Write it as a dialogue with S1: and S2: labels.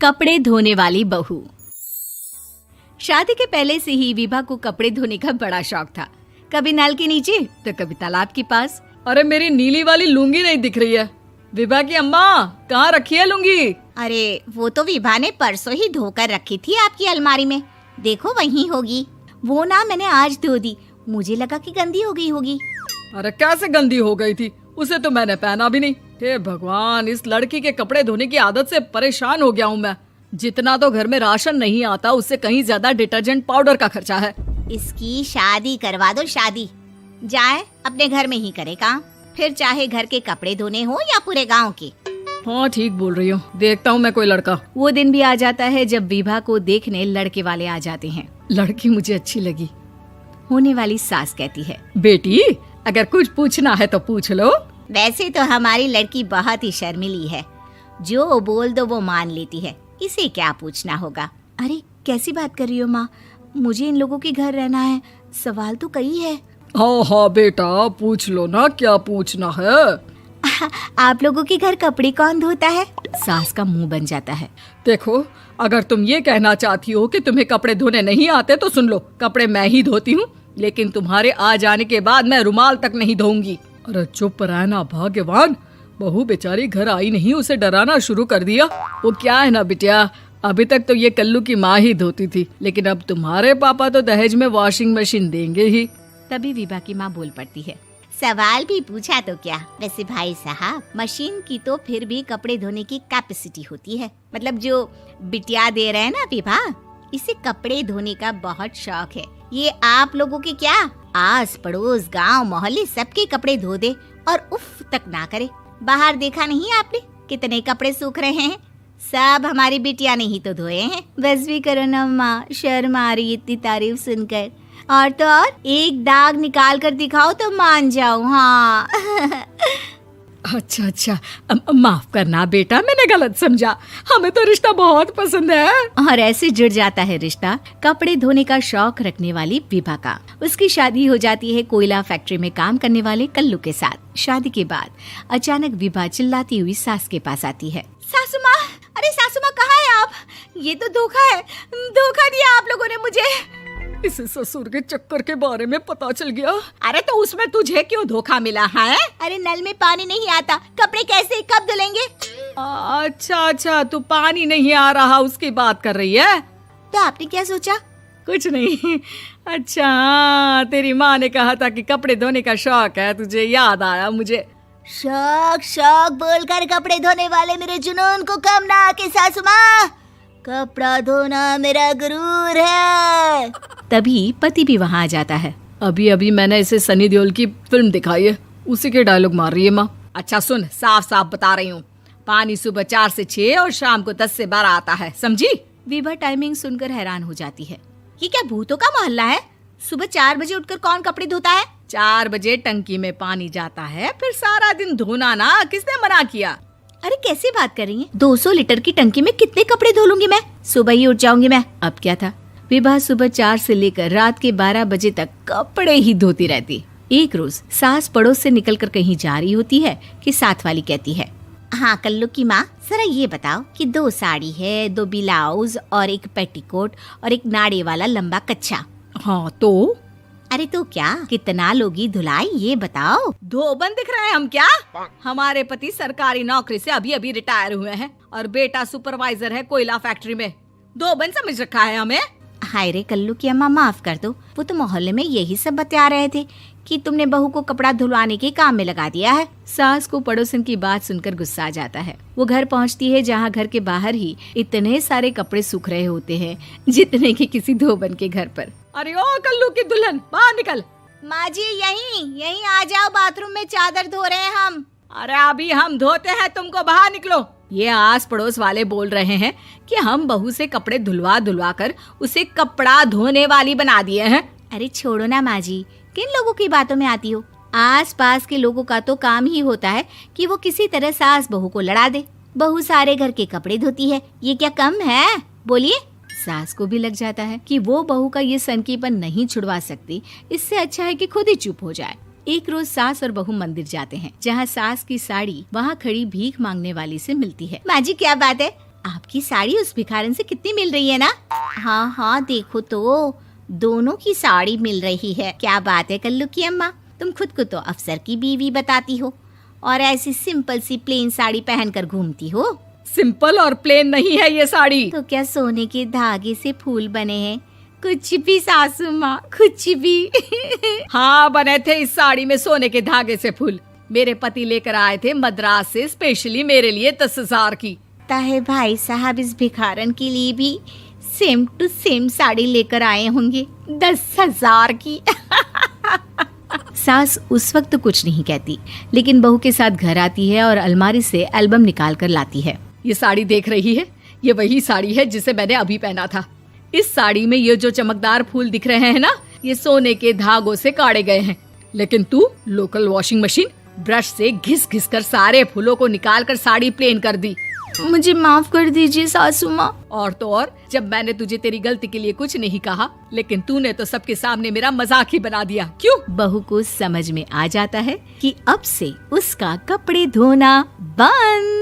S1: कपड़े धोने वाली बहू। शादी के पहले से ही विभा को कपड़े धोने का बड़ा शौक था। कभी नल के नीचे तो कभी तालाब के पास।
S2: अरे मेरी नीली वाली लुंगी नहीं दिख रही है। विभा की अम्मा, कहाँ रखी है लुंगी?
S3: अरे वो तो विभा ने परसों ही धोकर रखी थी आपकी अलमारी में, देखो वहीं होगी। वो ना मैंने आज धो दी, मुझे लगा कि गंदी हो गई होगी।
S2: अरे कैसे गंदी हो गई थी? उसे तो मैंने पहना भी नहीं। हे भगवान, इस लड़की के कपड़े धोने की आदत से परेशान हो गया हूँ मैं। जितना तो घर में राशन नहीं आता, उससे कहीं ज्यादा डिटर्जेंट पाउडर का खर्चा है।
S3: इसकी शादी करवा दो, शादी जाए अपने घर में ही करे काम, फिर चाहे घर के कपड़े धोने हो या पूरे गांव के।
S2: हाँ ठीक बोल रही हूँ, देखता हूँ मैं कोई लड़का।
S1: वो दिन भी आ जाता है जब विभा को देखने लड़के वाले आ जाते हैं।
S2: लड़की मुझे अच्छी लगी।
S1: होने वाली सास कहती है,
S2: बेटी अगर कुछ पूछना है तो पूछ लो।
S3: वैसे तो हमारी लड़की बहुत ही शर्मीली है, जो बोल दो वो मान लेती है, इसे क्या पूछना होगा।
S1: अरे कैसी बात कर रही हो माँ, मुझे इन लोगों के घर रहना है, सवाल तो कई है।
S2: हाँ हाँ बेटा, पूछ लो ना, क्या पूछना है।
S1: आप लोगों के घर कपड़े कौन धोता है? सास का मुंह बन जाता है।
S2: देखो, अगर तुम ये कहना चाहती हो कि तुम्हें कपड़े धोने नहीं आते तो सुन लो, कपड़े मैं ही धोती हूँ, लेकिन तुम्हारे आ जाने के बाद मैं रुमाल तक नहीं धोऊंगी। अरे चुप रहना भाग्यवान, बहू बेचारी घर आई नहीं, उसे डराना शुरू कर दिया। वो क्या है ना बिटिया, अभी तक तो ये कल्लू की माँ ही धोती थी, लेकिन अब तुम्हारे पापा तो दहेज में वॉशिंग मशीन देंगे ही।
S1: तभी विभा की माँ बोल पड़ती है,
S3: सवाल भी पूछा तो क्या। वैसे भाई साहब, मशीन की तो फिर भी कपड़े धोने की कैपेसिटी होती है। मतलब जो बिटिया दे रहे हैं ना विभा, इसे कपड़े धोने का बहुत शौक है। ये आप लोगों के क्या, आस पड़ोस गांव मोहल्ले सबके कपड़े धो दे और उफ तक ना करे। बाहर देखा नहीं आपने कितने कपड़े सूख रहे हैं? सब हमारी बिटिया ने ही तो धोए हैं।
S1: बस भी करो ना माँ, शर्म आ रही इतनी तारीफ सुनकर। और तो और एक दाग निकाल कर दिखाओ तो मान जाऊं। हाँ
S2: अच्छा, माफ करना बेटा, मैंने गलत समझा। हमें तो रिश्ता बहुत पसंद है।
S1: और ऐसे जुड़ जाता है रिश्ता कपड़े धोने का शौक रखने वाली विभा का। उसकी शादी हो जाती है कोयला फैक्ट्री में काम करने वाले कल्लू के साथ। शादी के बाद अचानक विभा चिल्लाती हुई सास के पास आती है।
S3: सासू माँ, अरे सासू माँ कहाँ है आप? ये तो धोखा है, धोखा दिया आप लोगों ने मुझे।
S2: इसे ससुर के चक्कर के बारे में पता चल गया।
S3: अरे तो उसमें तुझे क्यों धोखा मिला है? अरे नल में पानी नहीं आता, कपड़े कैसे कब धुलेंगे?
S2: अच्छा, तू पानी नहीं आ रहा उसकी बात कर रही है।
S3: तो आपने क्या सोचा?
S2: कुछ नहीं। अच्छा, तेरी माँ ने कहा था कि कपड़े धोने का शौक है तुझे, याद आया मुझे।
S3: शौक बोलकर कपड़े धोने वाले मेरे जुनून को कम ना आके सासू माँ, कपड़ा धोना मेरा गुरूर है।
S1: तभी पति भी वहाँ आ जाता है।
S2: अभी मैंने इसे सनी देओल की फिल्म दिखाई है, उसी के डायलॉग मार रही है माँ। अच्छा सुन, साफ साफ बता रही हूँ, पानी सुबह 4 से 6 और शाम को 10 से 12 आता है, समझी?
S1: विभा टाइमिंग सुनकर हैरान हो जाती है।
S3: ये क्या भूतों का मोहल्ला है? सुबह 4 बजे उठकर कौन कपड़े धोता है?
S2: 4 बजे टंकी में पानी जाता है, फिर सारा दिन धोना ना, किसने मना किया?
S1: अरे कैसी बात कर रही हैं? 200 लीटर की टंकी में कितने कपड़े धो लूंगी मैं? सुबह ही उठ जाऊंगी मैं। अब क्या था, विभा सुबह 4 से लेकर रात के 12 बजे तक कपड़े ही धोती रहती। एक रोज सास पड़ोस से निकलकर कहीं जा रही होती है कि साथ वाली कहती है,
S3: हाँ कल्लू की माँ, जरा ये बताओ कि 2 साड़ी है, 2 ब्लाउज और एक पेटीकोट और एक नाड़े वाला लंबा कच्छा।
S2: हाँ तो?
S3: अरे तो क्या, कितना लोगी धुलाई ये बताओ।
S2: धोबन दिख रहे हैं हम क्या? हमारे पति सरकारी नौकरी से अभी रिटायर हुए हैं और बेटा सुपरवाइजर है कोयला फैक्ट्री में। धोबन समझ रखा है हमें?
S3: हाय रे कल्लू की अम्मा, माफ कर दो, वो तो मोहल्ले में यही सब बता रहे थे कि तुमने बहू को कपड़ा धुलवाने के काम में लगा दिया है।
S1: सास को पड़ोसन की बात सुनकर गुस्सा आ जाता है। वो घर पहुंचती है जहां घर के बाहर ही इतने सारे कपड़े सूख रहे होते हैं जितने कि किसी धोबन के घर पर।
S2: अरे ओ कल्लू की दुल्हन, बाहर निकल।
S3: माँ जी यहीं आ जाओ, बाथरूम में चादर धो रहे हैं हम।
S2: अरे अभी हम धोते हैं, तुमको बाहर निकलो। ये आस पड़ोस वाले बोल रहे हैं कि हम बहू से कपड़े धुलवा कर उसे कपड़ा धोने वाली बना दिए हैं।
S1: अरे छोड़ो ना माँ जी, किन लोगों की बातों में आती हो? आस पास के लोगों का तो काम ही होता है कि वो किसी तरह सास बहू को लड़ा दे। बहू सारे घर के कपड़े धोती है, ये क्या कम है? बोलिए। सास को भी लग जाता है कि वो बहू का ये सनकीपन नहीं छुड़वा सकती, इससे अच्छा है कि खुद ही चुप हो जाए। एक रोज सास और बहू मंदिर जाते हैं, जहाँ सास की साड़ी वहाँ खड़ी भीख मांगने वाली से मिलती है।
S3: माँ जी क्या बात है, आपकी साड़ी उस भिखारन से कितनी मिल रही है ना? हाँ हाँ देखो तो, दोनों की साड़ी मिल रही है। क्या बात है कल्लू की अम्मा, तुम खुद को तो अफसर की बीवी बताती हो और ऐसी सिंपल सी प्लेन साड़ी पहनकर घूमती हो।
S2: सिंपल और प्लेन नहीं है ये साड़ी।
S3: तो क्या सोने के धागे से फूल बने हैं? कुछ भी सासू माँ, कुछ भी।
S2: हाँ बने थे इस साड़ी में सोने के धागे से फूल। मेरे पति लेकर आए थे मद्रास से स्पेशली मेरे लिए 10,000 की।
S3: है भाई साहब इस भिखारन के लिए भी सेम टू सेम साड़ी लेकर आए होंगे 10,000 की।
S1: सास उस वक्त तो कुछ नहीं कहती, लेकिन बहू के साथ घर आती है और अलमारी से एल्बम निकाल कर लाती है।
S2: ये साड़ी देख रही है, ये वही साड़ी है जिसे मैंने अभी पहना था। इस साड़ी में ये जो चमकदार फूल दिख रहे हैं ना, ये सोने के धागों से काढ़े गए हैं। लेकिन तू लोकल वॉशिंग मशीन ब्रश से घिस घिस कर सारे फूलों को निकाल कर साड़ी प्लेन कर दी।
S1: मुझे माफ कर दीजिए सासू माँ।
S2: और तो और, जब मैंने तुझे तेरी गलती के लिए कुछ नहीं कहा, लेकिन तूने तो सबके सामने मेरा मजाक ही बना दिया। क्यों?
S1: बहू को समझ में आ जाता है कि अब से उसका कपड़े धोना बंद।